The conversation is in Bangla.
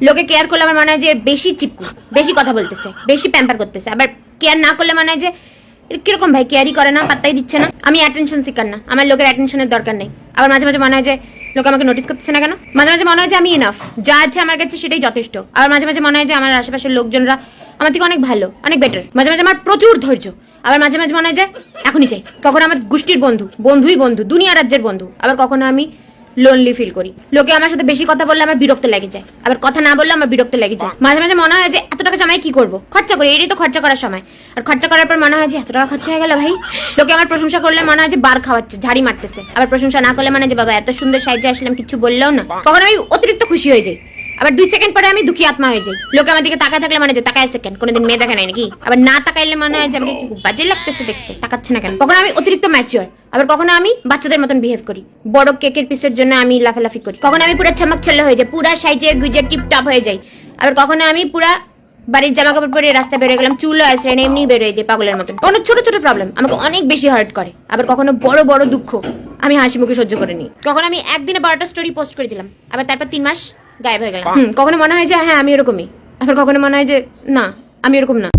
লোকে কেয়ার করলে আমার মনে হয় যে বেশি চিপকু, বেশি কথা বলতেছে, বেশি প্যাম্পার করতেছে। আবার কেয়ার না করলে মনে হয় যে কিরকম ভাই, কেয়ারই করে না, পাত্তাই দিচ্ছে না। আমি অ্যাটেনশন সিকার না, আমার লোকের অ্যাটেনশনের দরকার নেই। আবার মাঝে মাঝে মনে হয় যে লোক আমাকে নোটিস করতেছে না কেন। মাঝে মাঝে মনে হয় যে আমি ইনাফ, যা আছে আমার কাছে সেটাই যথেষ্ট। আবার মাঝে মাঝে মনে হয় যে আমার আশেপাশের লোকজনরা আমার থেকে অনেক ভালো, অনেক বেটার। মাঝে মাঝে আমার প্রচুর ধৈর্য। আবার মাঝে মাঝে মনে হয় যে এখনই চাই। কখনো আমার গোষ্ঠীর বন্ধু, বন্ধুই বন্ধু, দুনিয়া রাজ্যের বন্ধু। আবার কখনো আমি লোনলি ফিল করি। লোকে আমার সাথে বেশি কথা বললে আমার বিরক্ত লেগে যায়, আবার কথা না বললে আমার বিরক্ত লেগে যায়। মাঝে মাঝে মনে হয় যে এত টাকা জমায় কি করবো, খরচা করি, এটাই তো খরচা করার সময়। আর খরচা করার পর মনে হয় যে এত টাকা খরচা হয়ে গেল ভাই। লোকে আমার প্রশংসা করলে মনে হয় যে বার খাওয়াচ্ছে, ঝাড়ি মারতেছে। আবার প্রশংসা না করলে মানে যে বাবা এত সুন্দর সাইজে আসলাম, কিছু বললেও না। কখনো আমি অতিরিক্ত খুশি হয়ে যাই, আবার 2 সেকেন্ড পরে আমি দুঃখী আত্মা হয়ে যাই। লোকে আমার দিকে তাকায় থাকলে মানে যে তাকায় সেকেন্ড, কোনোদিন মেয়ে দেখে নাই নাকি। আবার না তাকাইলে মনে হয় যে আমাকে কি খুব বাজে লাগতেছে দেখতে, তাকাচ্ছে না কেন। কখনো আমি অতিরিক্ত ম্যাচিওর, আবার কখনো আমি বাচ্চাদের মতন বিহেভ করি। বড় কেকের পিসের জন্য আমি লাফালাফি করি। কখনো আমি পুরো ছামাক ছেলে হয়ে যাই, পুরা সাইজে গুজে টিপটপ হয়ে যাই। আবার কখনো আমি পুরা বাড়ির জামা কাপড় পরে রাস্তায় বেরোয় গেলাম, চুলও আসে না, এমনি বেরোয় যে পাগলের মতন। কোনো ছোট ছোট প্রবলেম আমাকে অনেক বেশি হার্ট করে। আবার কখনো বড় বড় দুঃখ আমি হাসি মুখে সহ্য করে নিই। কখনো আমি একদিনে 12টা স্টোরি পোস্ট করে দিলাম, আবার তারপর 3 মাস গায়েব হয়ে গেলাম। কখনো মনে হয় যে হ্যাঁ আমি এরকমই, আবার কখনো মনে হয় যে না আমি এরকম না।